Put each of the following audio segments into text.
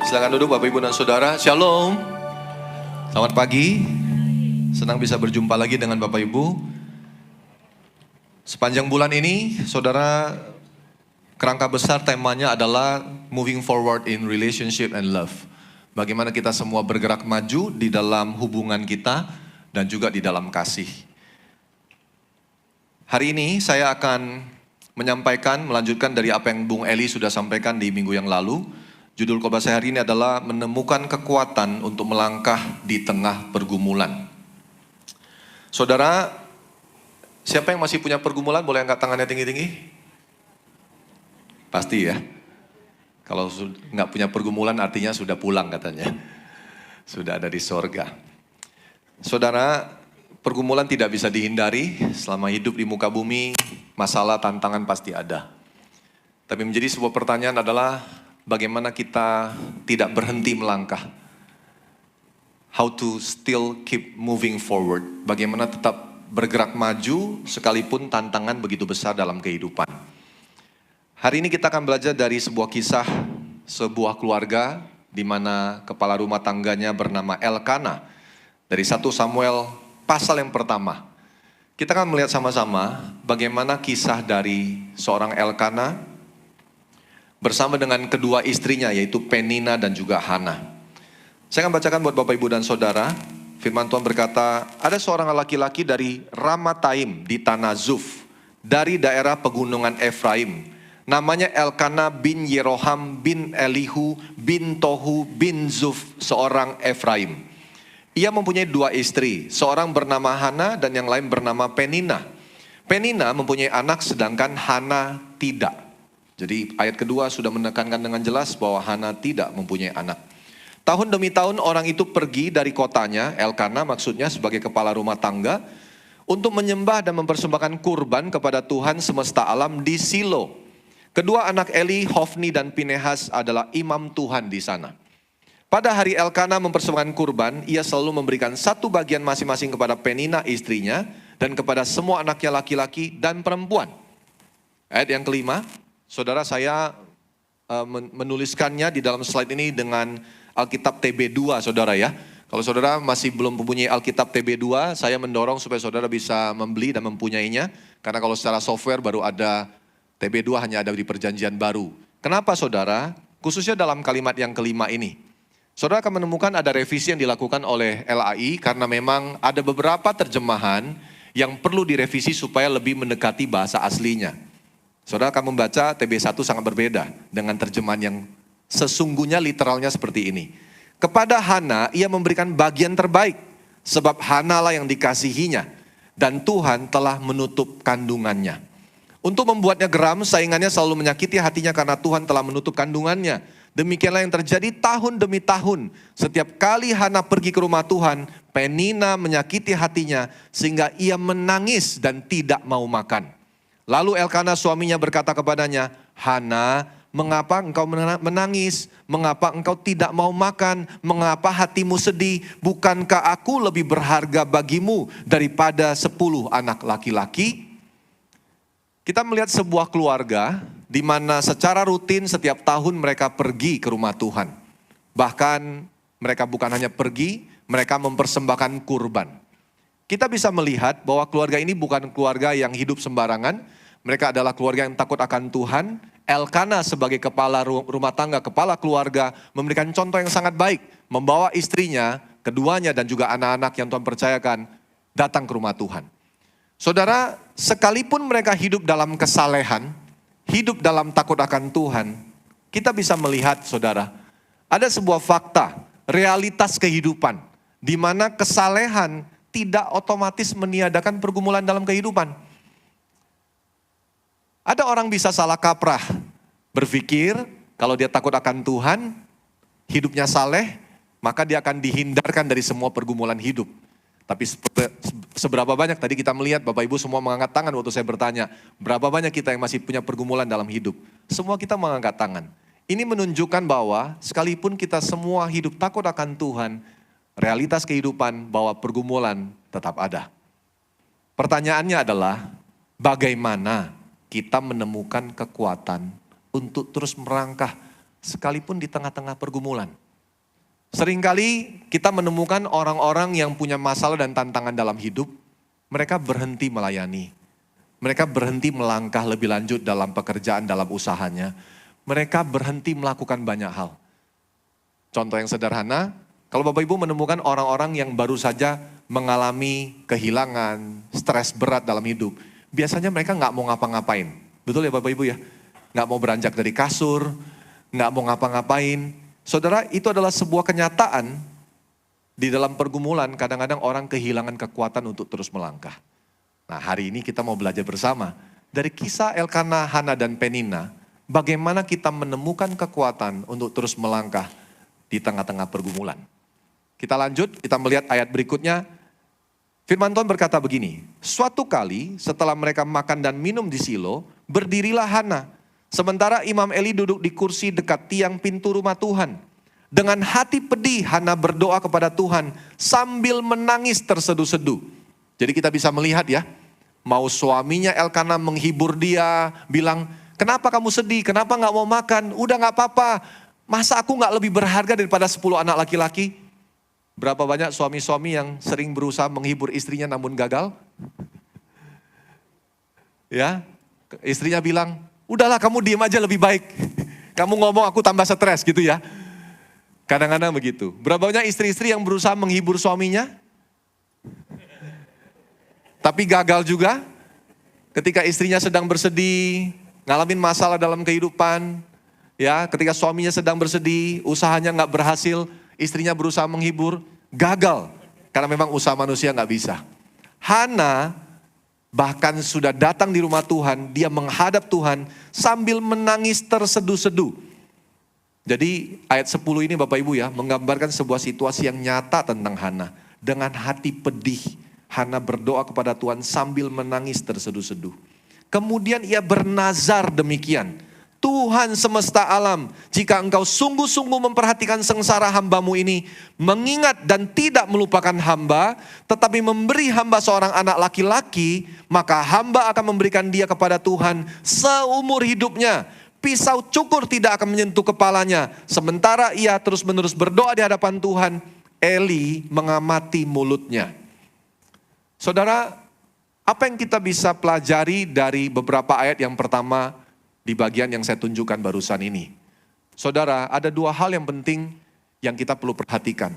Silakan duduk Bapak Ibu dan Saudara. Shalom. Selamat pagi. Senang bisa berjumpa lagi dengan Bapak Ibu. Sepanjang bulan ini, Saudara, kerangka besar temanya adalah moving forward in relationship and love. Bagaimana kita semua bergerak maju di dalam hubungan kita dan juga di dalam kasih. Hari ini saya akan melanjutkan dari apa yang Bung Eli sudah sampaikan di minggu yang lalu. Judul khotbah saya hari ini adalah menemukan kekuatan untuk melangkah di tengah pergumulan. Saudara, siapa yang masih punya pergumulan boleh angkat tangannya tinggi-tinggi? Pasti ya. Kalau nggak punya pergumulan artinya sudah pulang katanya. Sudah ada di sorga. Saudara, pergumulan tidak bisa dihindari. Selama hidup di muka bumi, masalah, tantangan pasti ada. Tapi menjadi sebuah pertanyaan adalah, bagaimana kita tidak berhenti melangkah? How to still keep moving forward? Bagaimana tetap bergerak maju sekalipun tantangan begitu besar dalam kehidupan? Hari ini kita akan belajar dari sebuah kisah sebuah keluarga di mana kepala rumah tangganya bernama Elkana. Dari 1 Samuel pasal yang pertama. Kita akan melihat sama-sama bagaimana kisah dari seorang Elkana bersama dengan kedua istrinya, yaitu Penina dan juga Hana. Saya akan bacakan buat Bapak Ibu dan Saudara. Firman Tuhan berkata, ada seorang laki-laki dari Ramataim di tanah Zuf, dari daerah pegunungan Efraim. Namanya Elkana bin Yeroham bin Elihu bin Tohu bin Zuf, seorang Efraim. Ia mempunyai 2 istri, seorang bernama Hana dan yang lain bernama Penina. Penina mempunyai anak sedangkan Hana tidak. Jadi ayat kedua sudah menekankan dengan jelas bahwa Hana tidak mempunyai anak. Tahun demi tahun orang itu pergi dari kotanya, Elkana maksudnya sebagai kepala rumah tangga, untuk menyembah dan mempersembahkan kurban kepada Tuhan semesta alam di Silo. Kedua anak Eli, Hofni dan Pinehas adalah imam Tuhan di sana. Pada hari Elkana mempersembahkan kurban, ia selalu memberikan 1 bagian masing-masing kepada Penina istrinya dan kepada semua anaknya laki-laki dan perempuan. Ayat yang kelima. Saudara, saya menuliskannya di dalam slide ini dengan Alkitab TB2, saudara ya. Kalau saudara masih belum mempunyai Alkitab TB2, saya mendorong supaya saudara bisa membeli dan mempunyainya. Karena kalau secara software baru ada TB2, hanya ada di perjanjian baru. Kenapa saudara? Khususnya dalam kalimat yang kelima ini. Saudara akan menemukan ada revisi yang dilakukan oleh LAI karena memang ada beberapa terjemahan yang perlu direvisi supaya lebih mendekati bahasa aslinya. Saudara akan membaca TB1 sangat berbeda dengan terjemahan yang sesungguhnya literalnya seperti ini. Kepada Hana ia memberikan bagian terbaik sebab Hana lah yang dikasihinya dan Tuhan telah menutup kandungannya. Untuk membuatnya geram, saingannya selalu menyakiti hatinya karena Tuhan telah menutup kandungannya. Demikianlah yang terjadi tahun demi tahun. Setiap kali Hana pergi ke rumah Tuhan, Penina menyakiti hatinya sehingga ia menangis dan tidak mau makan. Lalu Elkana suaminya berkata kepadanya, Hana, mengapa engkau menangis? Mengapa engkau tidak mau makan? Mengapa hatimu sedih? Bukankah aku lebih berharga bagimu daripada 10 anak laki-laki? Kita melihat sebuah keluarga di mana secara rutin setiap tahun mereka pergi ke rumah Tuhan. Bahkan mereka bukan hanya pergi, mereka mempersembahkan kurban. Kita bisa melihat bahwa keluarga ini bukan keluarga yang hidup sembarangan. Mereka adalah keluarga yang takut akan Tuhan. Elkana sebagai kepala rumah tangga, kepala keluarga, memberikan contoh yang sangat baik. Membawa istrinya, keduanya dan juga anak-anak yang Tuhan percayakan datang ke rumah Tuhan. Saudara, sekalipun mereka hidup dalam kesalehan, hidup dalam takut akan Tuhan, kita bisa melihat saudara, ada sebuah fakta, realitas kehidupan, di mana kesalehan tidak otomatis meniadakan pergumulan dalam kehidupan. Ada orang bisa salah kaprah, berpikir kalau dia takut akan Tuhan, hidupnya saleh, maka dia akan dihindarkan dari semua pergumulan hidup. Tapi seberapa banyak tadi kita melihat Bapak Ibu semua mengangkat tangan waktu saya bertanya, berapa banyak kita yang masih punya pergumulan dalam hidup? Semua kita mengangkat tangan. Ini menunjukkan bahwa sekalipun kita semua hidup takut akan Tuhan, realitas kehidupan bahwa pergumulan tetap ada. Pertanyaannya adalah, bagaimana kita menemukan kekuatan untuk terus merangkah sekalipun di tengah-tengah pergumulan. Seringkali kita menemukan orang-orang yang punya masalah dan tantangan dalam hidup, mereka berhenti melayani. Mereka berhenti melangkah lebih lanjut dalam pekerjaan, dalam usahanya. Mereka berhenti melakukan banyak hal. Contoh yang sederhana, kalau Bapak Ibu menemukan orang-orang yang baru saja mengalami kehilangan, stres berat dalam hidup, biasanya mereka nggak mau ngapa-ngapain. Betul ya Bapak Ibu ya? Nggak mau beranjak dari kasur, nggak mau ngapa-ngapain. Saudara, itu adalah sebuah kenyataan di dalam pergumulan. Kadang-kadang orang kehilangan kekuatan untuk terus melangkah. Nah, hari ini kita mau belajar bersama dari kisah Elkanah, Hana, dan Penina, bagaimana kita menemukan kekuatan untuk terus melangkah di tengah-tengah pergumulan. Kita lanjut, kita melihat ayat berikutnya. Firman Tuhan berkata begini, suatu kali setelah mereka makan dan minum di Silo, berdirilah Hana. Sementara Imam Eli duduk di kursi dekat tiang pintu rumah Tuhan. Dengan hati pedih, Hana berdoa kepada Tuhan sambil menangis terseduh-seduh. Jadi kita bisa melihat ya, mau suaminya Elkanah menghibur dia, bilang, kenapa kamu sedih, kenapa gak mau makan, udah gak apa-apa. Masa aku gak lebih berharga daripada 10 anak laki-laki? Berapa banyak suami-suami yang sering berusaha menghibur istrinya namun gagal? Ya, istrinya bilang, udahlah kamu diem aja lebih baik. Kamu ngomong aku tambah stres gitu ya. Kadang-kadang begitu. Berapa banyak istri-istri yang berusaha menghibur suaminya? Tapi gagal juga. Ketika istrinya sedang bersedih, ngalamin masalah dalam kehidupan. Ya, ketika suaminya sedang bersedih, usahanya gak berhasil, istrinya berusaha menghibur, gagal. Karena memang usaha manusia gak bisa. Hana bahkan sudah datang di rumah Tuhan, dia menghadap Tuhan sambil menangis terseduh-seduh. Jadi ayat 10 ini Bapak Ibu ya, menggambarkan sebuah situasi yang nyata tentang Hana. Dengan hati pedih, Hana berdoa kepada Tuhan sambil menangis terseduh-seduh. Kemudian ia bernazar demikian, Tuhan semesta alam, jika engkau sungguh-sungguh memperhatikan sengsara hambamu ini, mengingat dan tidak melupakan hamba, tetapi memberi hamba seorang anak laki-laki, maka hamba akan memberikan dia kepada Tuhan seumur hidupnya. Pisau cukur tidak akan menyentuh kepalanya. Sementara ia terus-menerus berdoa di hadapan Tuhan, Eli mengamati mulutnya. Saudara, apa yang kita bisa pelajari dari beberapa ayat yang pertama di bagian yang saya tunjukkan barusan ini? Saudara, ada dua hal yang penting yang kita perlu perhatikan.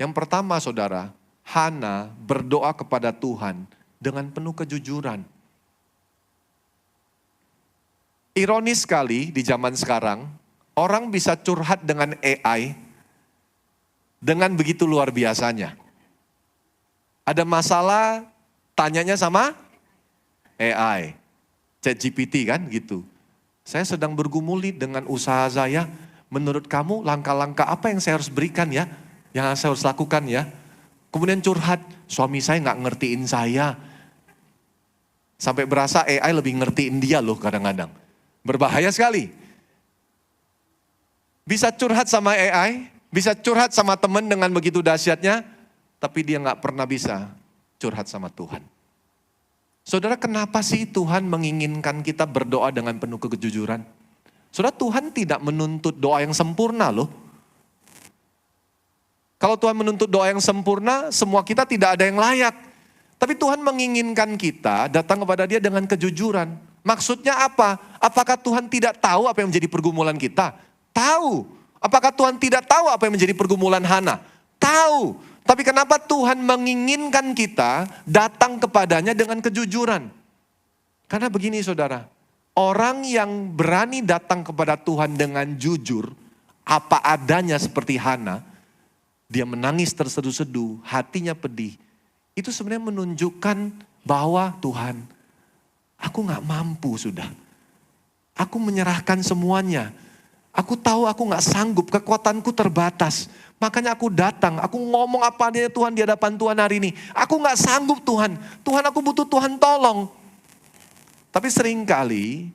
Yang pertama saudara, Hana berdoa kepada Tuhan dengan penuh kejujuran. Ironis sekali di zaman sekarang, orang bisa curhat dengan AI dengan begitu luar biasanya. Ada masalah, tanyanya sama AI, ChatGPT kan gitu. Saya sedang bergumul dengan usaha saya, menurut kamu langkah-langkah apa yang saya harus berikan ya, yang saya harus lakukan ya. Kemudian curhat, suami saya gak ngertiin saya. Sampai berasa AI lebih ngertiin dia loh kadang-kadang. Berbahaya sekali. Bisa curhat sama AI, bisa curhat sama teman dengan begitu dahsyatnya, tapi dia gak pernah bisa curhat sama Tuhan. Saudara, kenapa sih Tuhan menginginkan kita berdoa dengan penuh kejujuran? Saudara, Tuhan tidak menuntut doa yang sempurna loh. Kalau Tuhan menuntut doa yang sempurna, semua kita tidak ada yang layak. Tapi Tuhan menginginkan kita datang kepada Dia dengan kejujuran. Maksudnya apa? Apakah Tuhan tidak tahu apa yang menjadi pergumulan kita? Tahu. Apakah Tuhan tidak tahu apa yang menjadi pergumulan Hana? Tahu. Tapi kenapa Tuhan menginginkan kita datang kepadanya dengan kejujuran? Karena begini saudara, orang yang berani datang kepada Tuhan dengan jujur, apa adanya seperti Hana, dia menangis terseduh-seduh, hatinya pedih. Itu sebenarnya menunjukkan bahwa Tuhan, aku gak mampu sudah. Aku menyerahkan semuanya. Aku tahu aku gak sanggup, kekuatanku terbatas. Makanya aku datang, aku ngomong apa adanya Tuhan di hadapan Tuhan hari ini. Aku gak sanggup Tuhan, Tuhan aku butuh Tuhan tolong. Tapi seringkali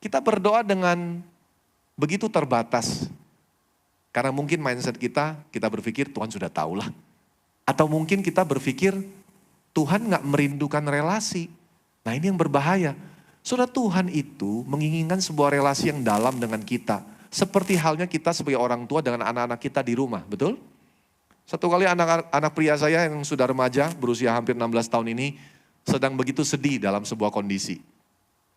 kita berdoa dengan begitu terbatas. Karena mungkin mindset kita berpikir Tuhan sudah tahulah. Atau mungkin kita berpikir Tuhan gak merindukan relasi. Nah ini yang berbahaya. Saudara, Tuhan itu menginginkan sebuah relasi yang dalam dengan kita. seperti halnya kita sebagai orang tua dengan anak-anak kita di rumah, betul? Satu kali anak pria saya yang sudah remaja, berusia hampir 16 tahun ini, sedang begitu sedih dalam sebuah kondisi.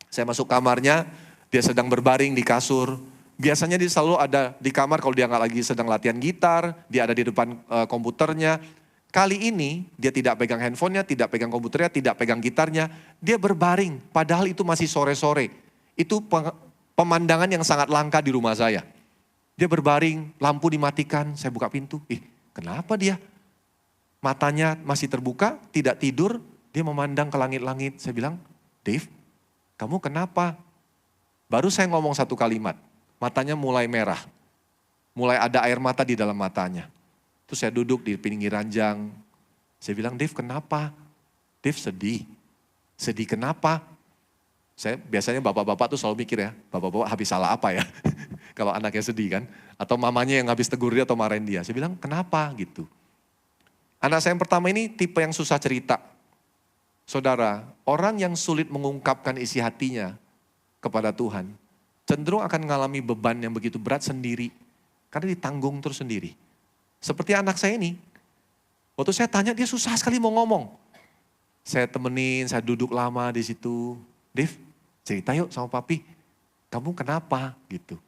Saya masuk kamarnya, dia sedang berbaring di kasur. Biasanya dia selalu ada di kamar kalau dia nggak lagi sedang latihan gitar, dia ada di depan komputernya. Kali ini dia tidak pegang handphonenya, tidak pegang komputernya, tidak pegang gitarnya. Dia berbaring, padahal itu masih sore-sore. Itu pemandangan yang sangat langka di rumah saya. Dia berbaring, lampu dimatikan, saya buka pintu. Kenapa dia? Matanya masih terbuka, tidak tidur, dia memandang ke langit-langit. Saya bilang, Dave, kamu kenapa? Baru saya ngomong satu kalimat, matanya mulai merah. Mulai ada air mata di dalam matanya. Terus saya duduk di pinggir ranjang. Saya bilang, Dave kenapa? Dave sedih. Sedih kenapa? Saya biasanya bapak-bapak tuh selalu mikir ya, bapak-bapak habis salah apa ya? Kalau anaknya sedih kan. Atau mamanya yang habis tegur dia atau marahin dia. Saya bilang, kenapa gitu? Anak saya yang pertama ini tipe yang susah cerita. Saudara, orang yang sulit mengungkapkan isi hatinya kepada Tuhan, cenderung akan mengalami beban yang begitu berat sendiri. Karena ditanggung terus sendiri. Seperti anak saya ini, waktu saya tanya dia susah sekali mau ngomong. Saya temenin, saya duduk lama di situ. Dev, cerita yuk sama papi, kamu kenapa gitu.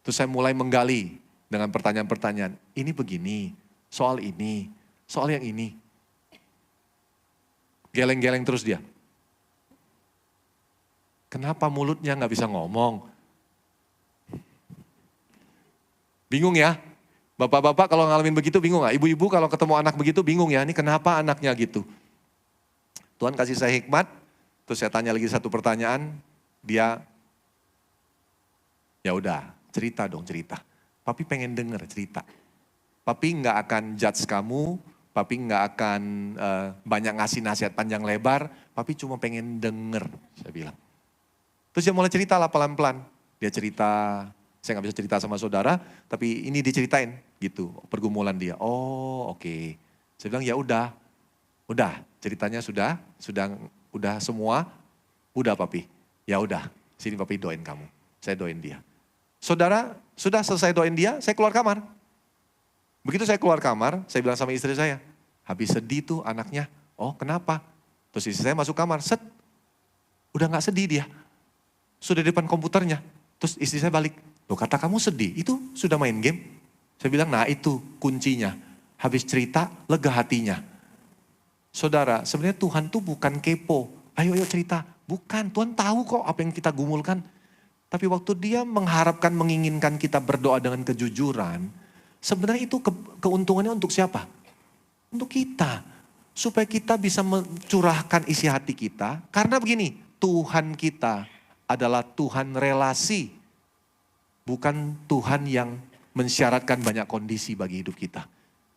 Terus saya mulai menggali dengan pertanyaan-pertanyaan. Ini begini, soal yang ini. Geleng-geleng terus dia. Kenapa mulutnya gak bisa ngomong? Bingung ya? Bapak-bapak kalau ngalamin begitu bingung gak? Ibu-ibu kalau ketemu anak begitu bingung ya, ini kenapa anaknya gitu? Tuhan kasih saya hikmat, terus saya tanya lagi satu pertanyaan, dia, ya udah cerita dong cerita. Papi pengen denger cerita. Papi gak akan judge kamu, papi gak akan banyak ngasih nasihat panjang lebar, papi cuma pengen denger, saya bilang. Terus dia mulai cerita lah pelan-pelan, dia cerita. Saya gak bisa cerita sama saudara, tapi ini diceritain gitu, pergumulan dia. Oh oke. Saya bilang ya udah ceritanya sudah semua, udah papi. Ya udah, sini papi doain kamu. Saya doain dia. Saudara, sudah selesai doain dia, saya keluar kamar. Begitu saya keluar kamar, saya bilang sama istri saya, habis sedih tuh anaknya. Oh kenapa? Terus istri saya masuk kamar, udah gak sedih dia. Sudah di depan komputernya. Terus istri saya balik, loh kata kamu sedih, itu sudah main game? Saya bilang, nah itu kuncinya. Habis cerita, lega hatinya. Saudara, sebenarnya Tuhan tuh bukan kepo. Ayo cerita. Bukan, Tuhan tahu kok apa yang kita gumulkan. Tapi waktu dia mengharapkan, menginginkan kita berdoa dengan kejujuran, sebenarnya itu keuntungannya untuk siapa? Untuk kita. Supaya kita bisa mencurahkan isi hati kita. Karena begini, Tuhan kita adalah Tuhan relasi. Bukan Tuhan yang mensyaratkan banyak kondisi bagi hidup kita.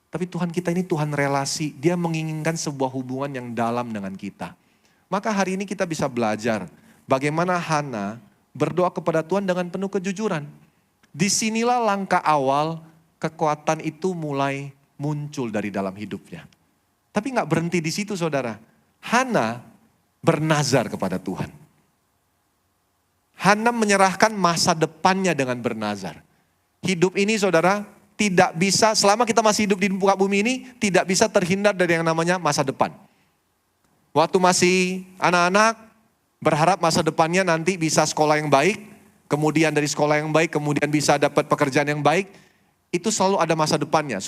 Tapi Tuhan kita ini Tuhan relasi. Dia menginginkan sebuah hubungan yang dalam dengan kita. Maka hari ini kita bisa belajar bagaimana Hana berdoa kepada Tuhan dengan penuh kejujuran. Disinilah langkah awal kekuatan itu mulai muncul dari dalam hidupnya. Tapi gak berhenti di situ saudara. Hana bernazar kepada Tuhan. Hana menyerahkan masa depannya dengan bernazar. Hidup ini saudara tidak bisa, selama kita masih hidup di muka bumi ini, tidak bisa terhindar dari yang namanya masa depan. Waktu masih anak-anak, berharap masa depannya nanti bisa sekolah yang baik, kemudian dari sekolah yang baik, kemudian bisa dapat pekerjaan yang baik, itu selalu ada masa depannya.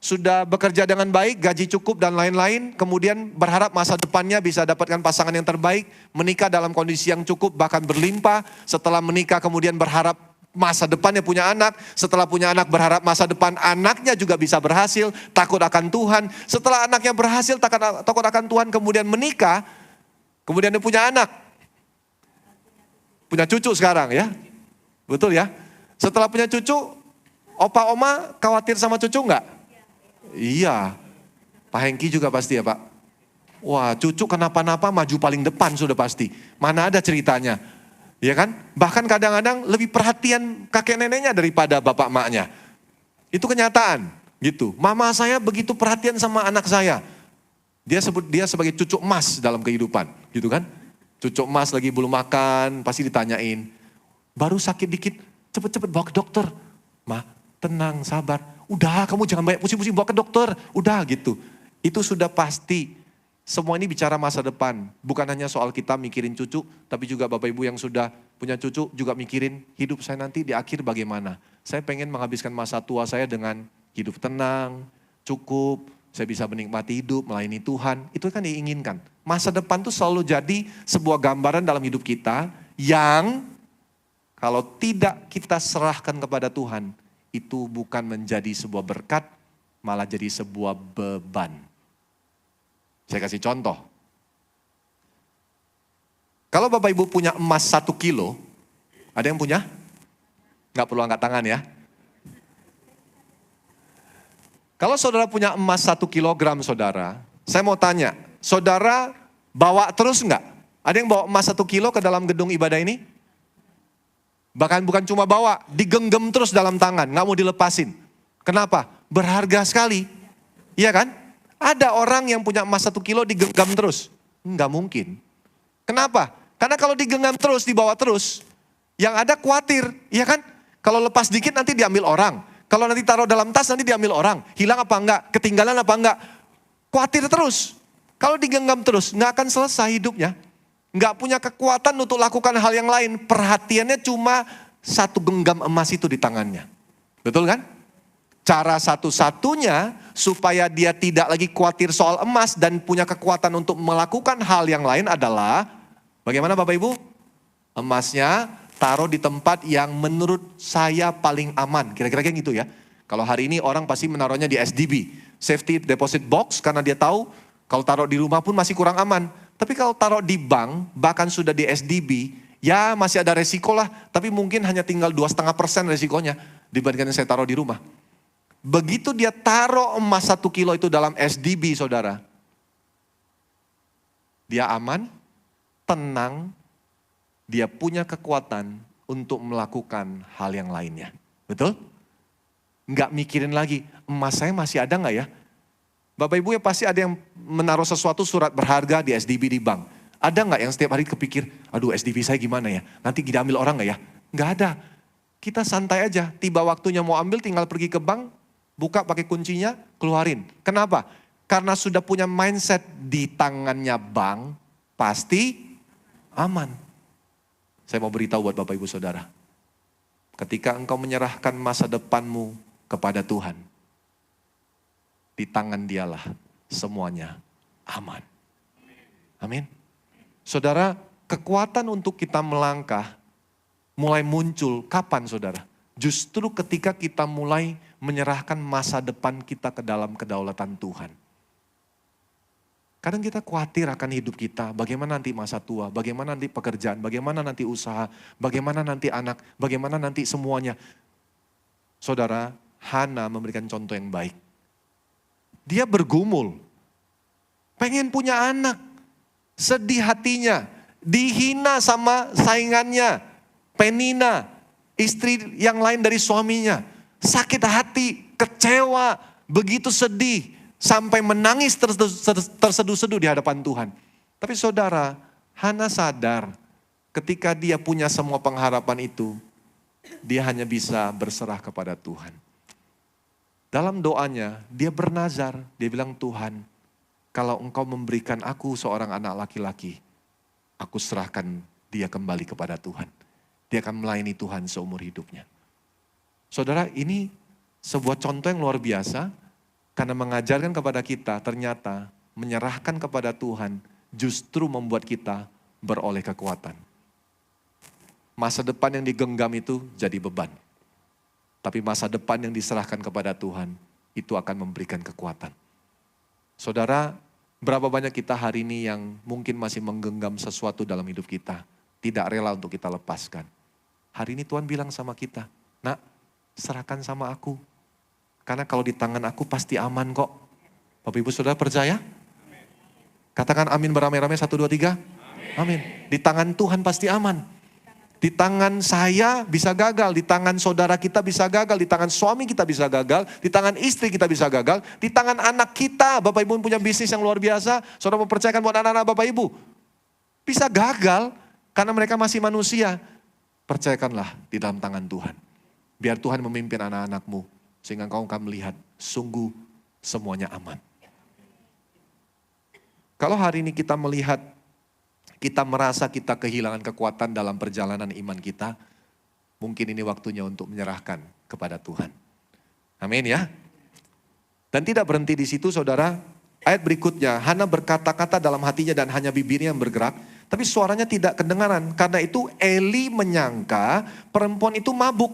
Sudah bekerja dengan baik, gaji cukup dan lain-lain, kemudian berharap masa depannya bisa dapatkan pasangan yang terbaik, menikah dalam kondisi yang cukup, bahkan berlimpah, setelah menikah kemudian berharap masa depannya punya anak, setelah punya anak berharap masa depan anaknya juga bisa berhasil, takut akan Tuhan, setelah anaknya berhasil takut akan Tuhan, kemudian menikah, kemudian dia punya anak, punya cucu sekarang ya, betul ya, setelah punya cucu, opa oma khawatir sama cucu enggak? Iya, Pak Hengki juga pasti ya Pak. Wah cucu kenapa-napa maju paling depan sudah pasti. Mana ada ceritanya. Ya kan? Bahkan kadang-kadang lebih perhatian kakek neneknya daripada bapak maknya. Itu kenyataan gitu. Mama saya begitu perhatian sama anak saya. Dia sebut dia sebagai cucu emas dalam kehidupan. Gitu kan? Cucu emas lagi belum makan pasti ditanyain. Baru sakit dikit, cepet-cepet bawa ke dokter. Ma, tenang, sabar. Udah, kamu jangan banyak pusing-pusing, bawa ke dokter. Udah gitu. Itu sudah pasti. Semua ini bicara masa depan. Bukan hanya soal kita mikirin cucu, tapi juga Bapak Ibu yang sudah punya cucu juga mikirin hidup saya nanti di akhir bagaimana. Saya pengen menghabiskan masa tua saya dengan hidup tenang, cukup, saya bisa menikmati hidup, melayani Tuhan. Itu kan diinginkan. Masa depan itu selalu jadi sebuah gambaran dalam hidup kita yang kalau tidak kita serahkan kepada Tuhan, itu bukan menjadi sebuah berkat, malah jadi sebuah beban. Saya kasih contoh. Kalau Bapak Ibu punya emas 1 kilo, ada yang punya? Nggak perlu angkat tangan ya. Kalau saudara punya emas 1 kilogram saudara, saya mau tanya, saudara bawa terus nggak? Ada yang bawa emas 1 kilo ke dalam gedung ibadah ini? Bahkan bukan cuma bawa, digenggam terus dalam tangan, nggak mau dilepasin. Kenapa? Berharga sekali. Iya kan? Ada orang yang punya emas 1 kilo digenggam terus. Nggak mungkin. Kenapa? Karena kalau digenggam terus, dibawa terus, yang ada khawatir, iya kan? Kalau lepas dikit nanti diambil orang. Kalau nanti taruh dalam tas nanti diambil orang. Hilang apa enggak? Ketinggalan apa enggak? Khawatir terus. Kalau digenggam terus, nggak akan selesai hidupnya. Nggak punya kekuatan untuk lakukan hal yang lain. Perhatiannya cuma 1 genggam emas itu di tangannya. Betul kan? Cara satu-satunya supaya dia tidak lagi khawatir soal emas dan punya kekuatan untuk melakukan hal yang lain adalah, bagaimana Bapak Ibu? Emasnya taruh di tempat yang menurut saya paling aman. Kira-kira kayak gitu ya. Kalau hari ini orang pasti menaruhnya di SDB. Safety Deposit Box, karena dia tahu kalau taruh di rumah pun masih kurang aman. Tapi kalau taruh di bank, bahkan sudah di SDB, ya masih ada resiko lah. Tapi mungkin hanya tinggal 2,5% resikonya dibandingkan yang saya taruh di rumah. Begitu dia taruh emas 1 kilo itu dalam SDB saudara. Dia aman, tenang, dia punya kekuatan untuk melakukan hal yang lainnya. Betul? Nggak mikirin lagi, emas saya masih ada nggak ya? Bapak Ibu ya pasti ada yang menaruh sesuatu surat berharga di SDB di bank. Ada nggak yang setiap hari kepikir, aduh SDB saya gimana ya? Nanti diambil orang nggak ya? Nggak ada. Kita santai aja, tiba waktunya mau ambil tinggal pergi ke bank, buka pakai kuncinya, keluarin. Kenapa? Karena sudah punya mindset di tangannya bank, pasti aman. Saya mau beritahu buat Bapak Ibu Saudara. Ketika engkau menyerahkan masa depanmu kepada Tuhan, di tangan dialah semuanya aman. Amin. Saudara, kekuatan untuk kita melangkah mulai muncul kapan saudara? Justru ketika kita mulai menyerahkan masa depan kita ke dalam kedaulatan Tuhan. Kadang kita khawatir akan hidup kita, bagaimana nanti masa tua, bagaimana nanti pekerjaan, bagaimana nanti usaha, bagaimana nanti anak, bagaimana nanti semuanya. Saudara, Hana memberikan contoh yang baik. Dia bergumul, pengen punya anak, sedih hatinya, dihina sama saingannya, Penina, istri yang lain dari suaminya. Sakit hati, kecewa, begitu sedih, sampai menangis terseduh-seduh di hadapan Tuhan. Tapi saudara, Hana sadar ketika dia punya semua pengharapan itu, dia hanya bisa berserah kepada Tuhan. Dalam doanya, dia bernazar, dia bilang, Tuhan, kalau engkau memberikan aku seorang anak laki-laki, aku serahkan dia kembali kepada Tuhan. Dia akan melayani Tuhan seumur hidupnya. Saudara, ini sebuah contoh yang luar biasa, karena mengajarkan kepada kita ternyata menyerahkan kepada Tuhan justru membuat kita beroleh kekuatan. Masa depan yang digenggam itu jadi beban. Tapi masa depan yang diserahkan kepada Tuhan itu akan memberikan kekuatan. Saudara, berapa banyak kita hari ini yang mungkin masih menggenggam sesuatu dalam hidup kita, tidak rela untuk kita lepaskan. Hari ini Tuhan bilang sama kita, nak, serahkan sama aku. Karena kalau di tangan aku pasti aman kok. Bapak Ibu Saudara percaya? Katakan amin beramai-ramai 1, 2, 3. Amin. Di tangan Tuhan pasti aman. Di tangan saya bisa gagal, di tangan saudara kita bisa gagal, di tangan suami kita bisa gagal, di tangan istri kita bisa gagal, di tangan anak kita. Bapak Ibu punya bisnis yang luar biasa, saudara mempercayakan buat anak-anak Bapak Ibu. Bisa gagal karena mereka masih manusia. percayakanlah di dalam tangan Tuhan. Biar Tuhan memimpin anak-anakmu, sehingga engkau akan melihat sungguh semuanya aman. Kalau hari ini kita melihat, kita merasa kita kehilangan kekuatan dalam perjalanan iman kita, mungkin ini waktunya untuk menyerahkan kepada Tuhan. Amin ya. Dan tidak berhenti di situ saudara. Ayat berikutnya, Hana berkata-kata dalam hatinya dan hanya bibirnya yang bergerak, tapi suaranya tidak kedengaran. Karena itu Eli menyangka perempuan itu mabuk.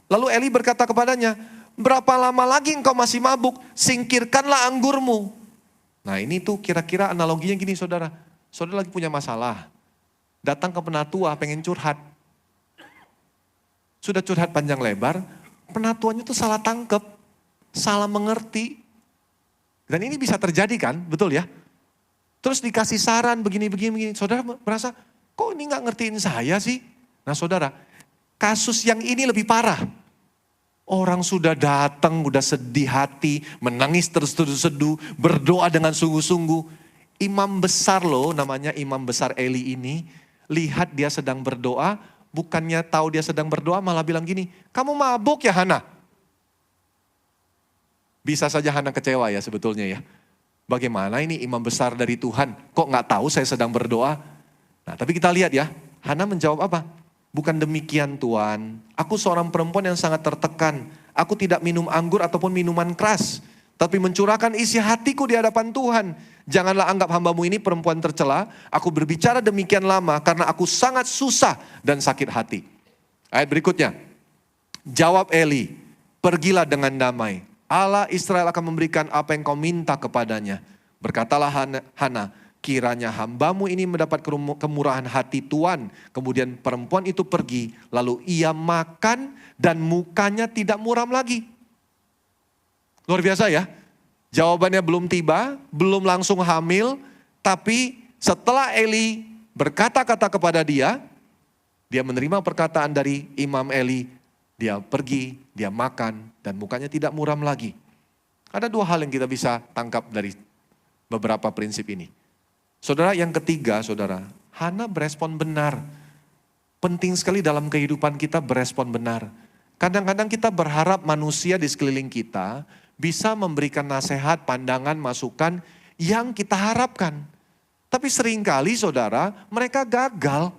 Lalu Eli berkata kepadanya, berapa lama lagi engkau masih mabuk? Singkirkanlah anggurmu. Nah ini tuh kira-kira analoginya gini saudara. Saudara lagi punya masalah. Datang ke penatua pengen curhat. Sudah curhat panjang lebar, penatuannya tuh salah tangkep, salah mengerti. Dan ini bisa terjadi kan, betul ya? Terus dikasih saran begini. Saudara merasa, kok ini gak ngertiin saya sih? Nah saudara, kasus yang ini lebih parah. Orang sudah datang, udah sedih hati, menangis terseduh-seduh, berdoa dengan sungguh-sungguh. Imam besar loh, namanya imam besar Eli ini, lihat dia sedang berdoa, bukannya tahu dia sedang berdoa malah bilang gini, kamu mabuk ya Hana? Bisa saja Hana kecewa ya sebetulnya ya. Bagaimana ini imam besar dari Tuhan, kok gak tahu saya sedang berdoa? Nah tapi kita lihat ya, Hana menjawab apa? Bukan demikian Tuhan, aku seorang perempuan yang sangat tertekan. Aku tidak minum anggur ataupun minuman keras, tapi mencurahkan isi hatiku di hadapan Tuhan. Janganlah anggap hambamu ini perempuan tercela. Aku berbicara demikian lama karena aku sangat susah dan sakit hati. Ayat berikutnya, jawab Eli, pergilah dengan damai. Allah Israel akan memberikan apa yang kau minta kepadanya. Berkatalah Hana, kiranya hambamu ini mendapat kemurahan hati Tuhan. Kemudian perempuan itu pergi, lalu ia makan dan mukanya tidak muram lagi. Luar biasa ya. Jawabannya belum tiba, belum langsung hamil, tapi setelah Eli berkata-kata kepada dia menerima perkataan dari Imam Eli, dia pergi, dia makan, dan mukanya tidak muram lagi. Ada dua hal yang kita bisa tangkap dari beberapa prinsip ini. Saudara, yang ketiga, saudara, Hana berespon benar. Penting sekali dalam kehidupan kita berespon benar. Kadang-kadang kita berharap manusia di sekeliling kita bisa memberikan nasihat, pandangan, masukan yang kita harapkan. Tapi seringkali saudara, mereka gagal.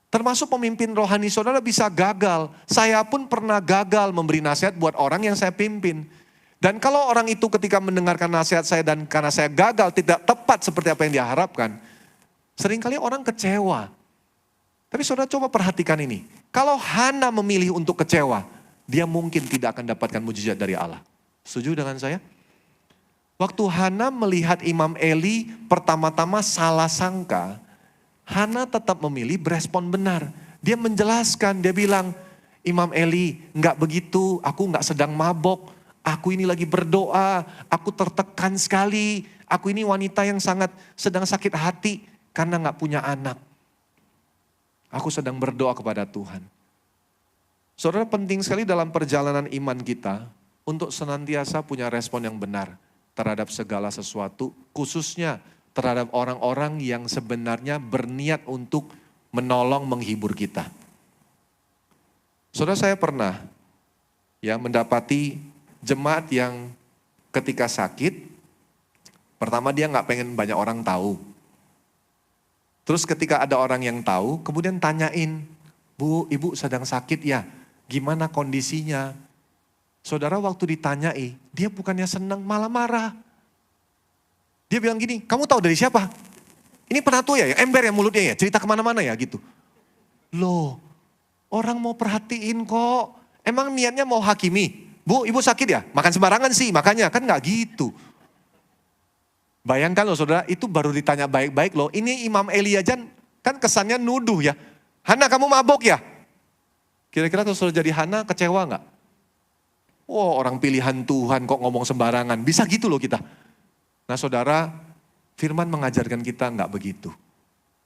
Termasuk pemimpin rohani saudara bisa gagal. Saya pun pernah gagal memberi nasihat buat orang yang saya pimpin. Dan kalau orang itu ketika mendengarkan nasihat saya dan karena saya gagal tidak tepat seperti apa yang dia harapkan, seringkali orang kecewa. Tapi saudara coba perhatikan ini. Kalau Hana memilih untuk kecewa, dia mungkin tidak akan dapatkan mujizat dari Allah. Setuju dengan saya? Waktu Hana melihat Imam Eli pertama-tama salah sangka, Hana tetap memilih berespon benar. Dia menjelaskan, dia bilang, Imam Eli enggak begitu, aku enggak sedang mabok. Aku ini lagi berdoa, aku tertekan sekali. Aku ini wanita yang sangat sedang sakit hati karena enggak punya anak. Aku sedang berdoa kepada Tuhan. Saudara, penting sekali dalam perjalanan iman kita untuk senantiasa punya respon yang benar terhadap segala sesuatu, khususnya terhadap orang-orang yang sebenarnya berniat untuk menolong, menghibur kita. Saudara, saya pernah mendapati jemaat yang ketika sakit, pertama dia nggak pengen banyak orang tahu. Terus ketika ada orang yang tahu, kemudian tanyain, Bu, ibu sedang sakit ya, gimana kondisinya? Saudara, waktu ditanyai, dia bukannya senang, malah marah. Dia bilang gini, kamu tahu dari siapa? Ini penatua ya, ember ya mulutnya ya, cerita kemana-mana ya gitu. Loh, orang mau perhatiin kok, emang niatnya mau hakimi? Bu, ibu sakit ya? Makan sembarangan sih, makanya kan gak gitu. Bayangkan loh saudara, itu baru ditanya baik-baik loh. Ini Imam Eli aja kan kesannya nuduh ya. Hana, kamu mabok ya? Kira-kira kalau saudara jadi Hana kecewa gak? Wow, orang pilihan Tuhan kok ngomong sembarangan. Bisa gitu loh kita. Nah saudara, firman mengajarkan kita enggak begitu.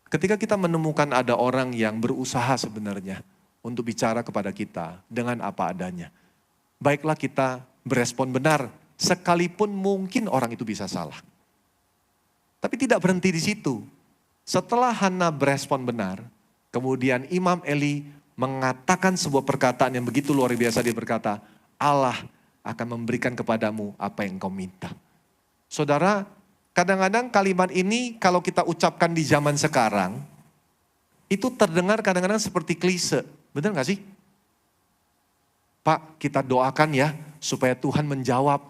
Ketika kita menemukan ada orang yang berusaha sebenarnya untuk bicara kepada kita dengan apa adanya. Baiklah kita berespon benar, sekalipun mungkin orang itu bisa salah. Tapi tidak berhenti di situ. Setelah Hana berespon benar, kemudian Imam Eli mengatakan sebuah perkataan yang begitu luar biasa. Dia berkata, Allah akan memberikan kepadamu apa yang kau minta. Saudara, kadang-kadang kalimat ini kalau kita ucapkan di zaman sekarang, itu terdengar kadang-kadang seperti klise. Benar gak sih? Pak, kita doakan ya supaya Tuhan menjawab.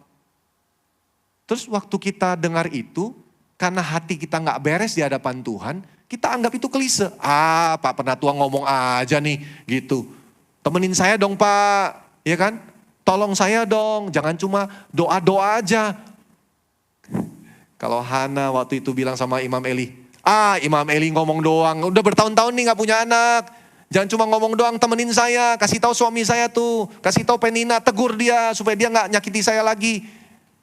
Terus waktu kita dengar itu, karena hati kita gak beres di hadapan Tuhan, kita anggap itu klise. Pak penatua ngomong aja nih gitu. Temenin saya dong Pak, ya kan? Tolong saya dong, jangan cuma doa-doa aja. Kalau Hana waktu itu bilang sama Imam Eli, Imam Eli ngomong doang, udah bertahun-tahun nih gak punya anak. Jangan cuma ngomong doang, temenin saya, kasih tahu suami saya tuh, kasih tahu Penina, tegur dia supaya dia gak nyakiti saya lagi.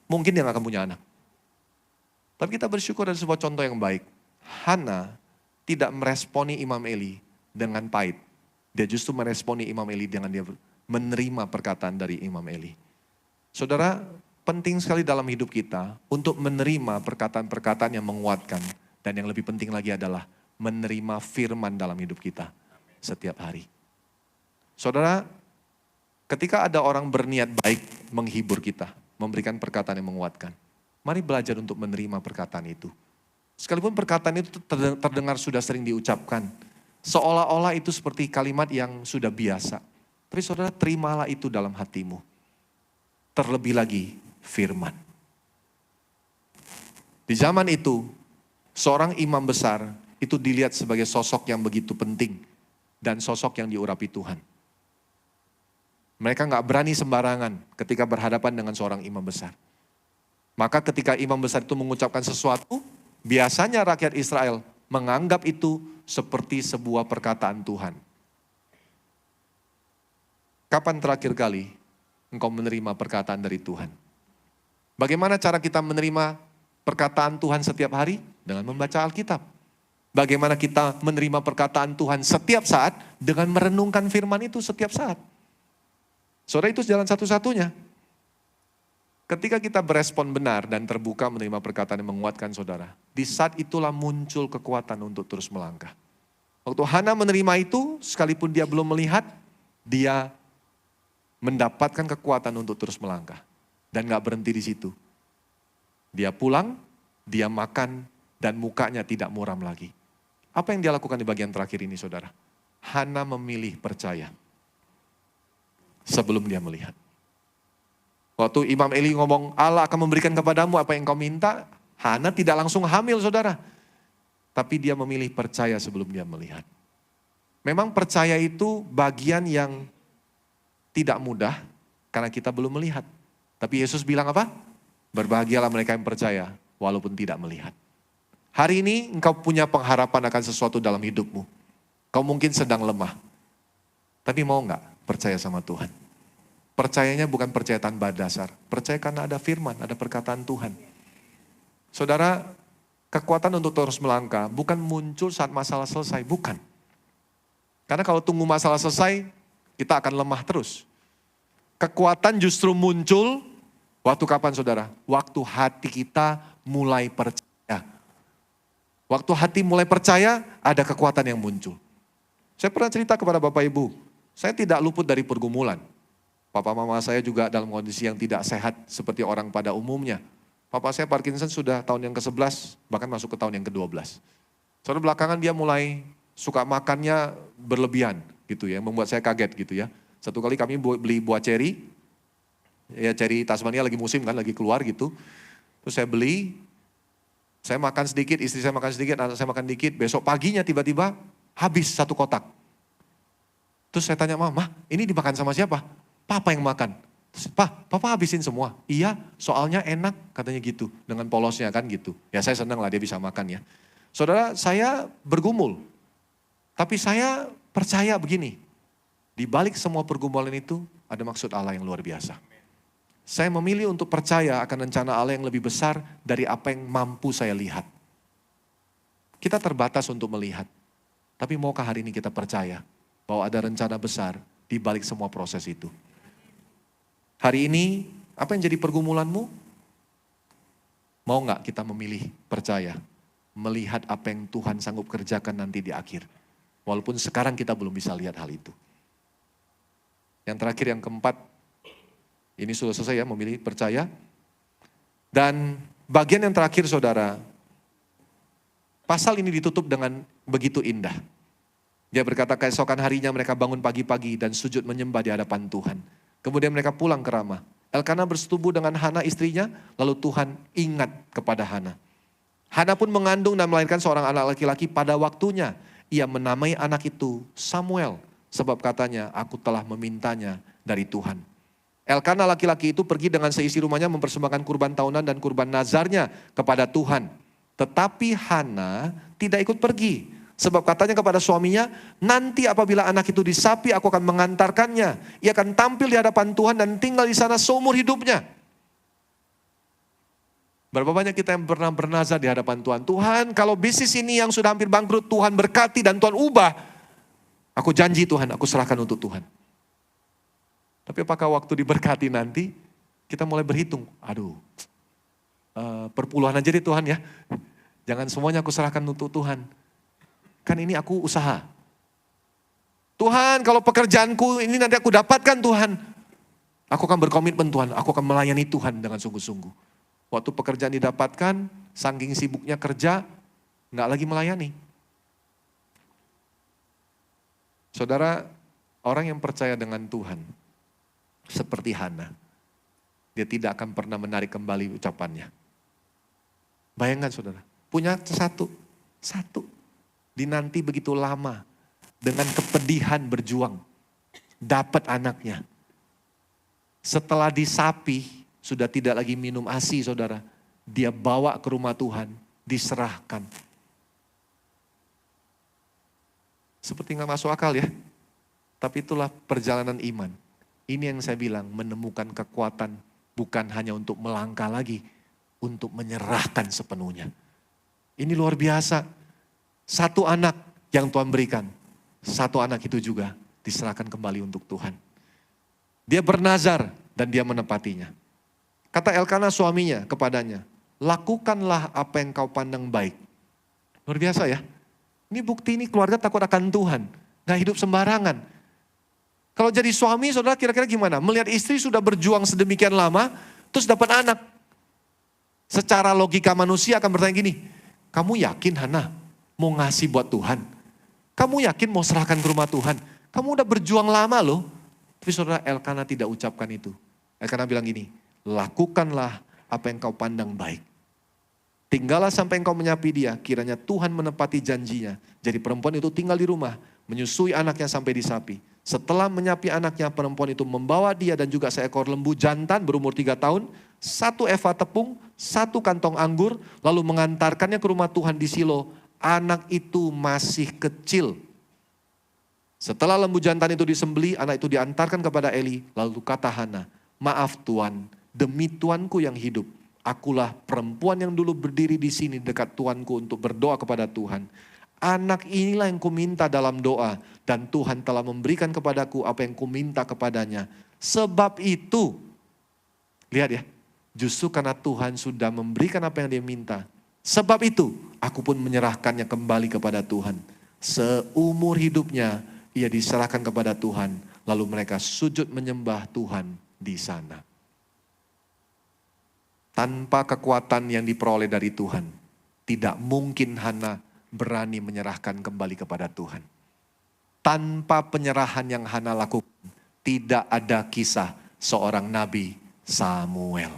Mungkin dia gak akan punya anak. Tapi kita bersyukur ada sebuah contoh yang baik. Hana tidak meresponi Imam Eli dengan pahit. Dia justru meresponi Imam Eli dengan dia menerima perkataan dari Imam Eli. Saudara, penting sekali dalam hidup kita untuk menerima perkataan-perkataan yang menguatkan. Dan yang lebih penting lagi adalah menerima firman dalam hidup kita setiap hari. Saudara, ketika ada orang berniat baik menghibur kita, memberikan perkataan yang menguatkan, mari belajar untuk menerima perkataan itu. Sekalipun perkataan itu terdengar sudah sering diucapkan, seolah-olah itu seperti kalimat yang sudah biasa. Tapi saudara, terimalah itu dalam hatimu. Terlebih lagi firman. Di zaman itu, seorang imam besar itu dilihat sebagai sosok yang begitu penting dan sosok yang diurapi Tuhan. Mereka gak berani sembarangan ketika berhadapan dengan seorang imam besar. Maka ketika imam besar itu mengucapkan sesuatu, biasanya rakyat Israel menganggap itu seperti sebuah perkataan Tuhan. Kapan terakhir kali engkau menerima perkataan dari Tuhan? Bagaimana cara kita menerima perkataan Tuhan setiap hari? Dengan membaca Alkitab. Bagaimana kita menerima perkataan Tuhan setiap saat? Dengan merenungkan firman itu setiap saat. Saudara, itu jalan satu-satunya. Ketika kita berespon benar dan terbuka menerima perkataan yang menguatkan saudara, di saat itulah muncul kekuatan untuk terus melangkah. Waktu Hana menerima itu, sekalipun dia belum melihat, dia mendapatkan kekuatan untuk terus melangkah. Dan gak berhenti di situ. Dia pulang, dia makan, dan mukanya tidak muram lagi. Apa yang dia lakukan di bagian terakhir ini saudara? Hana memilih percaya. Sebelum dia melihat. Waktu Imam Eli ngomong, Allah akan memberikan kepadamu apa yang kau minta, Hana tidak langsung hamil saudara. Tapi dia memilih percaya sebelum dia melihat. Memang percaya itu bagian yang tidak mudah karena kita belum melihat. Tapi Yesus bilang apa? Berbahagialah mereka yang percaya walaupun tidak melihat. Hari ini engkau punya pengharapan akan sesuatu dalam hidupmu. Kau mungkin sedang lemah. Tapi mau enggak percaya sama Tuhan? Percayanya bukan percaya tanpa dasar. Percaya karena ada firman, ada perkataan Tuhan. Saudara, kekuatan untuk terus melangkah bukan muncul saat masalah selesai, bukan. Karena kalau tunggu masalah selesai, kita akan lemah terus. Kekuatan justru muncul waktu kapan saudara? Waktu hati kita mulai percaya. Waktu hati mulai percaya, ada kekuatan yang muncul. Saya pernah cerita kepada Bapak Ibu, saya tidak luput dari pergumulan. Papa mama saya juga dalam kondisi yang tidak sehat seperti orang pada umumnya. Papa saya Parkinson sudah tahun yang ke-11, bahkan masuk ke tahun yang ke-12. Soalnya belakangan dia mulai suka makannya berlebihan gitu ya, membuat saya kaget gitu ya. Satu kali kami beli buah ceri, ya ceri Tasmania lagi musim kan, lagi keluar gitu. Terus saya beli, saya makan sedikit, istri saya makan sedikit, anak saya makan dikit, besok paginya tiba-tiba habis satu kotak. Terus saya tanya, Mama, ini dimakan sama siapa? Papa yang makan. Terus, Papa habisin semua? Iya, soalnya enak katanya gitu. Dengan polosnya kan gitu. Ya saya senang lah dia bisa makan ya. Saudara, saya bergumul. Tapi saya percaya begini. Di balik semua pergumulan itu ada maksud Allah yang luar biasa. Saya memilih untuk percaya akan rencana Allah yang lebih besar dari apa yang mampu saya lihat. Kita terbatas untuk melihat. Tapi maukah hari ini kita percaya bahwa ada rencana besar di balik semua proses itu. Hari ini, apa yang jadi pergumulanmu? Mau gak kita memilih percaya, melihat apa yang Tuhan sanggup kerjakan nanti di akhir. Walaupun sekarang kita belum bisa lihat hal itu. Yang terakhir, yang keempat, ini sudah selesai ya, memilih percaya. Dan bagian yang terakhir saudara, pasal ini ditutup dengan begitu indah. Dia berkata keesokan harinya mereka bangun pagi-pagi dan sujud menyembah di hadapan Tuhan. Kemudian mereka pulang ke Rama. Elkana bersetubuh dengan Hana istrinya, lalu Tuhan ingat kepada Hana. Hana pun mengandung dan melahirkan seorang anak laki-laki pada waktunya. Ia menamai anak itu Samuel, sebab katanya, aku telah memintanya dari Tuhan. Elkana laki-laki itu pergi dengan seisi rumahnya mempersembahkan kurban tahunan dan kurban nazarnya kepada Tuhan. Tetapi Hana tidak ikut pergi. Sebab katanya kepada suaminya, nanti apabila anak itu disapi aku akan mengantarkannya. Ia akan tampil di hadapan Tuhan dan tinggal di sana seumur hidupnya. Berapa banyak kita yang pernah bernazar di hadapan Tuhan. Tuhan, kalau bisnis ini yang sudah hampir bangkrut, Tuhan berkati dan Tuhan ubah. Aku janji Tuhan, aku serahkan untuk Tuhan. Tapi apakah waktu diberkati nanti, kita mulai berhitung. Aduh, perpuluhan aja deh Tuhan ya. Jangan semuanya aku serahkan untuk Tuhan. Kan ini aku usaha. Tuhan, kalau pekerjaanku ini nanti aku dapatkan Tuhan. Aku akan berkomitmen Tuhan, aku akan melayani Tuhan dengan sungguh-sungguh. Waktu pekerjaan didapatkan, saking sibuknya kerja, nggak lagi melayani. Saudara, orang yang percaya dengan Tuhan, seperti Hana, dia tidak akan pernah menarik kembali ucapannya. Bayangkan saudara, punya satu, dinanti begitu lama, dengan kepedihan berjuang, dapat anaknya. Setelah disapi, sudah tidak lagi minum ASI saudara, dia bawa ke rumah Tuhan, diserahkan. Seperti nggak masuk akal ya, tapi itulah perjalanan iman. Ini yang saya bilang, menemukan kekuatan bukan hanya untuk melangkah lagi, untuk menyerahkan sepenuhnya. Ini luar biasa. Satu anak yang Tuhan berikan, satu anak itu juga diserahkan kembali untuk Tuhan. Dia bernazar dan dia menepatinya. Kata Elkana suaminya kepadanya, lakukanlah apa yang kau pandang baik. Luar biasa ya. Ini bukti ini keluarga takut akan Tuhan, gak hidup sembarangan. Kalau jadi suami, saudara kira-kira gimana? Melihat istri sudah berjuang sedemikian lama, terus dapat anak. Secara logika manusia akan bertanya gini, kamu yakin Hana mau ngasih buat Tuhan? Kamu yakin mau serahkan ke rumah Tuhan? Kamu udah berjuang lama loh. Tapi saudara, Elkana tidak ucapkan itu. Elkana bilang gini, lakukanlah apa yang kau pandang baik. Tinggallah sampai engkau menyapi dia, kiranya Tuhan menepati janjinya. Jadi perempuan itu tinggal di rumah, menyusui anaknya sampai disapi. Setelah menyapi anaknya, perempuan itu membawa dia dan juga seekor lembu jantan berumur 3 tahun, 1 eva tepung, 1 kantong anggur, lalu mengantarkannya ke rumah Tuhan di Silo. Anak itu masih kecil. Setelah lembu jantan itu disembeli, anak itu diantarkan kepada Eli, lalu kata Hana, maaf Tuan, demi Tuanku yang hidup, akulah perempuan yang dulu berdiri di sini dekat Tuanku untuk berdoa kepada Tuhan. Anak inilah yang kuminta dalam doa dan Tuhan telah memberikan kepadaku apa yang kuminta kepadanya. Sebab itu, lihat ya, justru karena Tuhan sudah memberikan apa yang dia minta. Sebab itu, aku pun menyerahkannya kembali kepada Tuhan. Seumur hidupnya, ia diserahkan kepada Tuhan. Lalu mereka sujud menyembah Tuhan di sana. Tanpa kekuatan yang diperoleh dari Tuhan, tidak mungkin Hana berani menyerahkan kembali kepada Tuhan. Tanpa penyerahan yang Hana lakukan, tidak ada kisah seorang Nabi Samuel.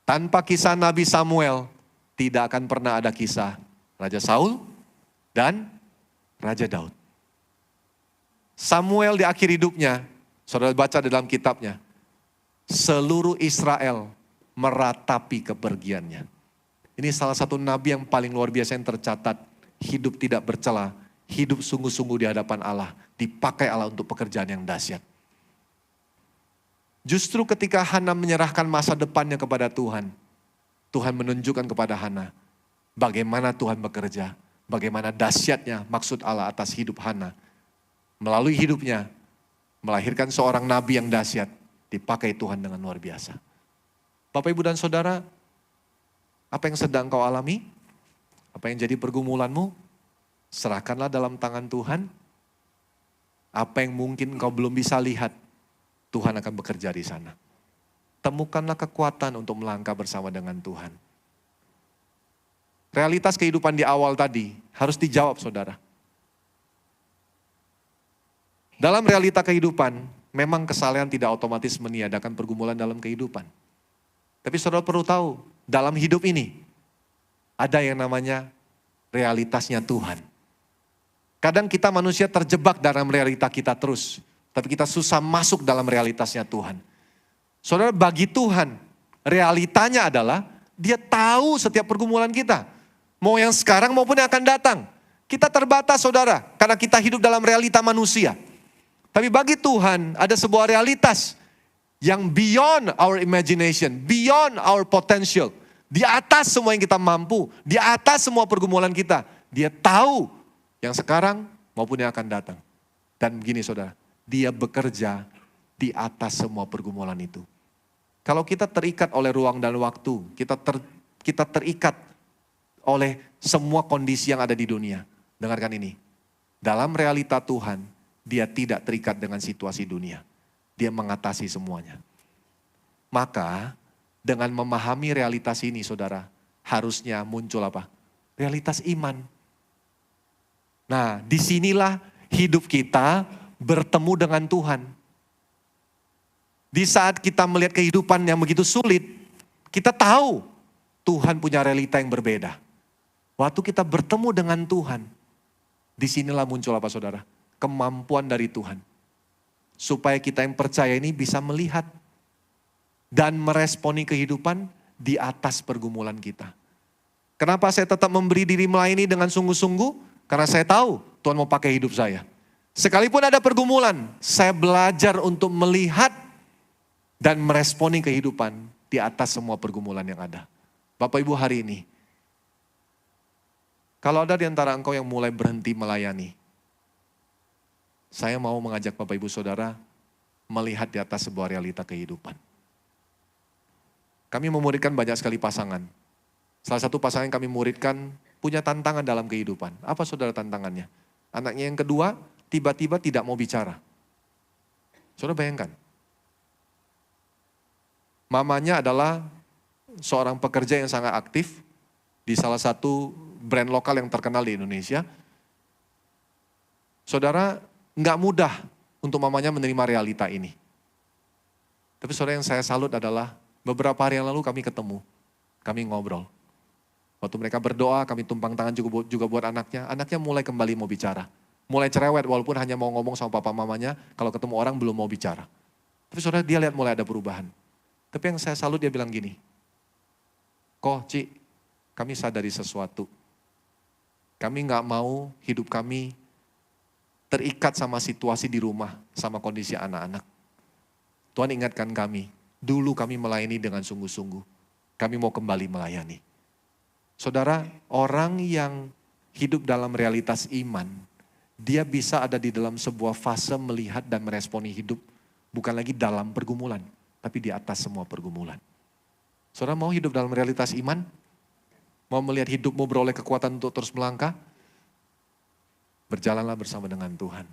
Tanpa kisah Nabi Samuel, tidak akan pernah ada kisah Raja Saul dan Raja Daud. Samuel di akhir hidupnya, saudara baca dalam kitabnya, seluruh Israel meratapi kepergiannya. Ini salah satu nabi yang paling luar biasa yang tercatat. Hidup tidak bercela, hidup sungguh-sungguh di hadapan Allah. Dipakai Allah untuk pekerjaan yang dahsyat. Justru ketika Hana menyerahkan masa depannya kepada Tuhan, Tuhan menunjukkan kepada Hana bagaimana Tuhan bekerja, bagaimana dahsyatnya maksud Allah atas hidup Hana. Melalui hidupnya, melahirkan seorang nabi yang dahsyat, dipakai Tuhan dengan luar biasa. Bapak, Ibu, dan Saudara, apa yang sedang kau alami? Apa yang jadi pergumulanmu? Serahkanlah dalam tangan Tuhan. Apa yang mungkin engkau belum bisa lihat, Tuhan akan bekerja di sana. Temukanlah kekuatan untuk melangkah bersama dengan Tuhan. Realitas kehidupan di awal tadi harus dijawab, saudara. Dalam realita kehidupan, memang kesalehan tidak otomatis meniadakan pergumulan dalam kehidupan. Tapi saudara perlu tahu, dalam hidup ini, ada yang namanya realitasnya Tuhan. Kadang kita manusia terjebak dalam realita kita terus, tapi kita susah masuk dalam realitasnya Tuhan. Saudara, bagi Tuhan, realitanya adalah Dia tahu setiap pergumulan kita. Mau yang sekarang maupun yang akan datang. Kita terbatas, saudara, karena kita hidup dalam realita manusia. Tapi bagi Tuhan ada sebuah realitas yang beyond our imagination, beyond our potential. Di atas semua yang kita mampu, di atas semua pergumulan kita. Dia tahu yang sekarang maupun yang akan datang. Dan begini, saudara, Dia bekerja di atas semua pergumulan itu. Kalau kita terikat oleh ruang dan waktu, kita terikat oleh semua kondisi yang ada di dunia. Dengarkan ini, dalam realita Tuhan, Dia tidak terikat dengan situasi dunia. Dia mengatasi semuanya. Maka dengan memahami realitas ini, saudara, harusnya muncul apa? Realitas iman. Nah, disinilah hidup kita bertemu dengan Tuhan. Di saat kita melihat kehidupan yang begitu sulit, kita tahu Tuhan punya realita yang berbeda. Waktu kita bertemu dengan Tuhan, disinilah muncul apa, saudara? Kemampuan dari Tuhan. Supaya kita yang percaya ini bisa melihat dan meresponi kehidupan di atas pergumulan kita. Kenapa saya tetap memberi diri melayani dengan sungguh-sungguh? Karena saya tahu Tuhan mau pakai hidup saya. Sekalipun ada pergumulan, saya belajar untuk melihat dan meresponi kehidupan di atas semua pergumulan yang ada. Bapak Ibu, hari ini, kalau ada di antara engkau yang mulai berhenti melayani, saya mau mengajak Bapak Ibu Saudara melihat di atas sebuah realita kehidupan. Kami memuridkan banyak sekali pasangan. Salah satu pasangan yang kami muridkan punya tantangan dalam kehidupan. Apa, saudara, tantangannya? Anaknya yang kedua tiba-tiba tidak mau bicara. Saudara bayangkan. Mamanya adalah seorang pekerja yang sangat aktif di salah satu brand lokal yang terkenal di Indonesia. Saudara, nggak mudah untuk mamanya menerima realita ini. Tapi saudara, yang saya salut adalah beberapa hari yang lalu kami ketemu, kami ngobrol. Waktu mereka berdoa, kami tumpang tangan juga buat anaknya. Anaknya mulai kembali mau bicara. Mulai cerewet walaupun hanya mau ngomong sama papa mamanya, kalau ketemu orang belum mau bicara. Tapi saudara, dia lihat mulai ada perubahan. Tapi yang saya salut, dia bilang gini, "Kok, Ci, kami sadari sesuatu. Kami nggak mau hidup kami terikat sama situasi di rumah, sama kondisi anak-anak. Tuhan ingatkan kami, dulu kami melayani dengan sungguh-sungguh. Kami mau kembali melayani." Saudara, orang yang hidup dalam realitas iman, dia bisa ada di dalam sebuah fase melihat dan meresponi hidup, bukan lagi dalam pergumulan, tapi di atas semua pergumulan. Saudara mau hidup dalam realitas iman? Mau melihat hidupmu beroleh kekuatan untuk terus melangkah? Berjalanlah bersama dengan Tuhan.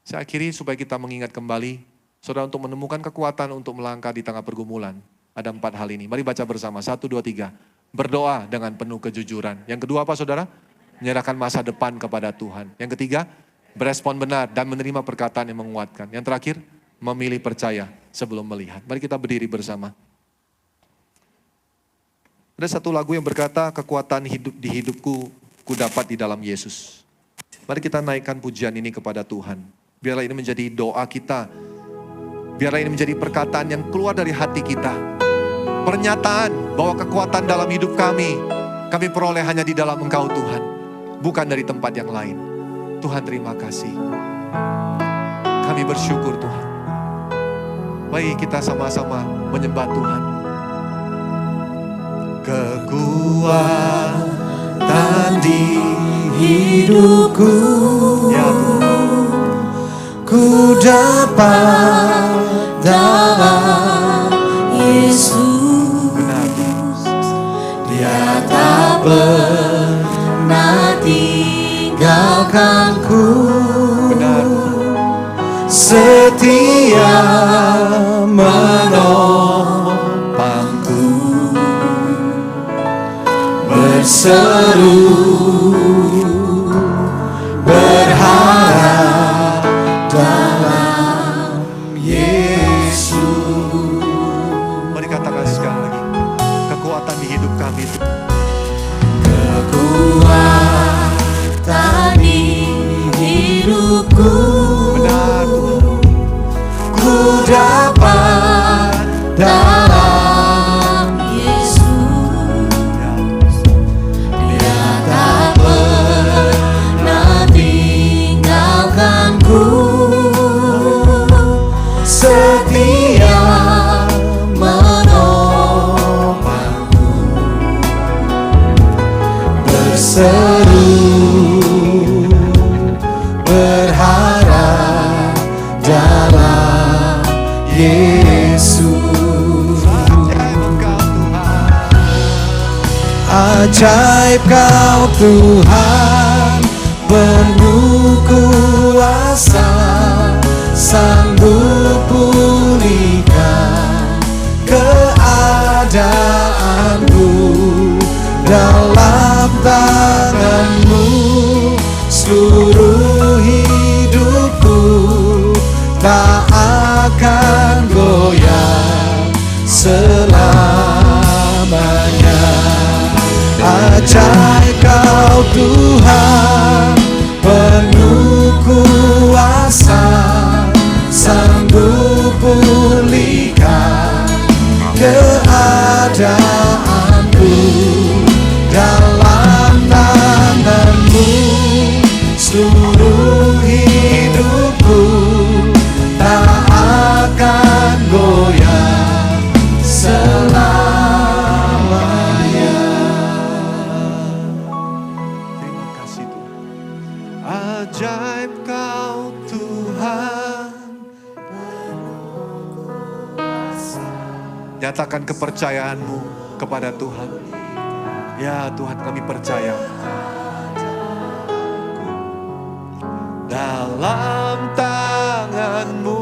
Saya akhiri supaya kita mengingat kembali, saudara, untuk menemukan kekuatan untuk melangkah di tengah pergumulan. Ada 4 hal ini. Mari baca bersama. 1, 2, 3. Berdoa dengan penuh kejujuran. Yang kedua apa, saudara? Menyerahkan masa depan kepada Tuhan. Yang ketiga, berespon benar dan menerima perkataan yang menguatkan. Yang terakhir, memilih percaya sebelum melihat. Mari kita berdiri bersama. Ada satu lagu yang berkata, kekuatan hidup di hidupku ku dapat di dalam Yesus. Mari kita naikkan pujian ini kepada Tuhan. Biarlah ini menjadi doa kita. Biarlah ini menjadi perkataan yang keluar dari hati kita. Pernyataan bahwa kekuatan dalam hidup kami peroleh hanya di dalam Engkau, Tuhan. Bukan dari tempat yang lain. Tuhan, terima kasih. Kami bersyukur, Tuhan. Mari kita sama-sama menyembah Tuhan. Kekuatan di hidupku, ya Tuhan, ku dapat dalam Yesus. Benar, Dia tak pernah tinggalkanku. Benar. menopangku, berseru berharap dalam Yesus. Mari katakan sekali lagi, kekuatan di hidup kami itu. Kekuatan di hidupku, Benar Tuhan. ku dapat dalam Yesus. Dia tak pernah tinggalkanku, setia menopangku, berseru berharap dalam Yesus. Ajaib Kau Tuhan, penuh kuasa, sanggup pulihkan keadaanku, dalam tangan-Mu seluruh hidupku tak akan goyah selamanya. Ajaib Kau Tuhan, penuh kuasa, sanggup pulihkan keadaanku, dalam tangan-Mu seluruh hidupku tak akan goyah selamanya. Terima kasih Tuhan. Ajaib Kau Tuhan. Nyatakan kepercayaanmu kepada Tuhan. Ya Tuhan, kami percaya. Dalam tangan-Mu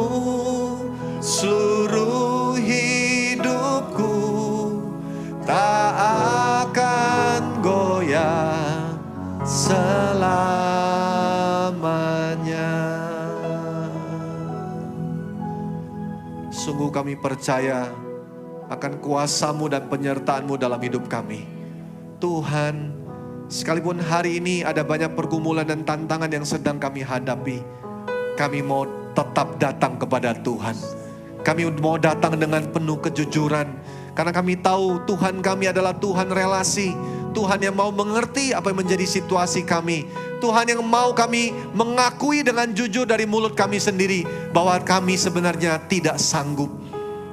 seluruh hidupku tak akan goyah selamanya. Sungguh kami percaya akan kuasa-Mu dan penyertaan-Mu dalam hidup kami. Tuhan, sekalipun hari ini ada banyak pergumulan dan tantangan yang sedang kami hadapi, kami mau tetap datang kepada Tuhan. Kami mau datang dengan penuh kejujuran, karena kami tahu Tuhan kami adalah Tuhan relasi. Tuhan yang mau mengerti apa yang menjadi situasi kami. Tuhan yang mau kami mengakui dengan jujur dari mulut kami sendiri bahwa kami sebenarnya tidak sanggup.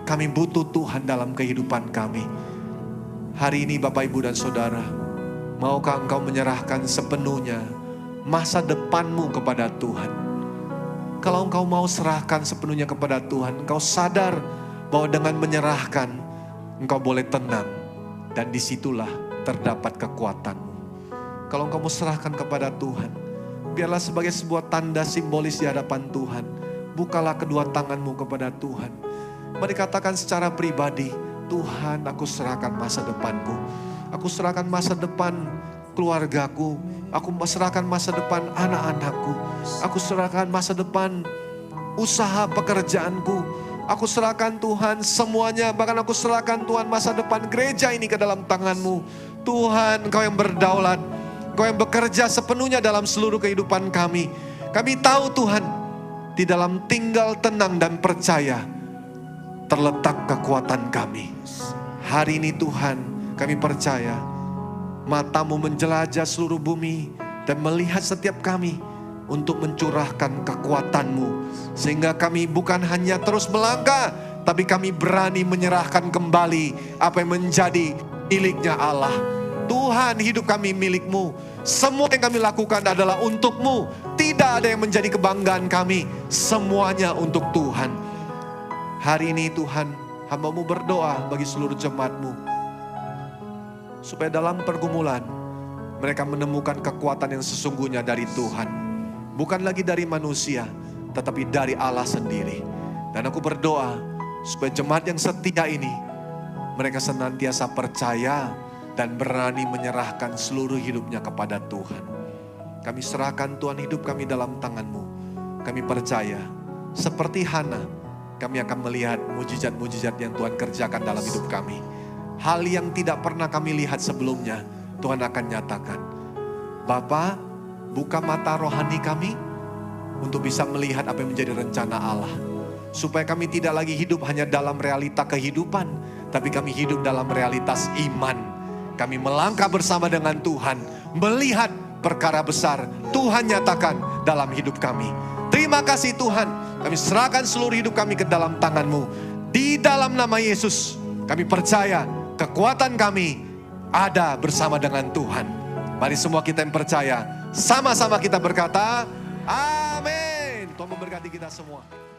Kami butuh Tuhan dalam kehidupan kami. Hari ini Bapak, Ibu, dan Saudara, maukah engkau menyerahkan sepenuhnya masa depanmu kepada Tuhan? Kalau engkau mau serahkan sepenuhnya kepada Tuhan, engkau sadar bahwa dengan menyerahkan, engkau boleh tenang. Dan disitulah terdapat kekuatanmu. Kalau engkau mau serahkan kepada Tuhan, biarlah sebagai sebuah tanda simbolis di hadapan Tuhan. Bukalah kedua tanganmu kepada Tuhan. Mari katakan secara pribadi, Tuhan, aku serahkan masa depanku. Aku serahkan masa depan keluargaku. Aku serahkan masa depan anak-anakku. Aku serahkan masa depan usaha pekerjaanku. Aku serahkan Tuhan semuanya. Bahkan aku serahkan Tuhan masa depan gereja ini ke dalam tangan-Mu. Tuhan, Engkau yang berdaulat. Engkau yang bekerja sepenuhnya dalam seluruh kehidupan kami. Kami tahu Tuhan, di dalam tinggal tenang dan percaya terletak kekuatan kami. Hari ini Tuhan, kami percaya mata-Mu menjelajah seluruh bumi dan melihat setiap kami untuk mencurahkan kekuatan-Mu. Sehingga kami bukan hanya terus melangkah, tapi kami berani menyerahkan kembali apa yang menjadi miliknya Allah. Tuhan, hidup kami milik-Mu. Semua yang kami lakukan adalah untuk-Mu. Tidak ada yang menjadi kebanggaan kami. Semuanya untuk Tuhan. Hari ini Tuhan, hamba-Mu berdoa bagi seluruh jemaat-Mu, supaya dalam pergumulan mereka menemukan kekuatan yang sesungguhnya dari Tuhan. Bukan lagi dari manusia, tetapi dari Allah sendiri. Dan aku berdoa supaya jemaat yang setia ini, mereka senantiasa percaya dan berani menyerahkan seluruh hidupnya kepada Tuhan. Kami serahkan Tuhan hidup kami dalam tangan-Mu. Kami percaya seperti Hana, kami akan melihat mujizat-mujizat yang Tuhan kerjakan dalam hidup kami. Hal yang tidak pernah kami lihat sebelumnya, Tuhan akan nyatakan. Bapa, buka mata rohani kami untuk bisa melihat apa yang menjadi rencana Allah. Supaya kami tidak lagi hidup hanya dalam realita kehidupan, tapi kami hidup dalam realitas iman. Kami melangkah bersama dengan Tuhan, melihat perkara besar Tuhan nyatakan dalam hidup kami. Terima kasih Tuhan, kami serahkan seluruh hidup kami ke dalam tangan-Mu. Di dalam nama Yesus, kami percaya kekuatan kami ada bersama dengan Tuhan. Mari semua kita yang percaya, sama-sama kita berkata, amin. Tuhan memberkati kita semua.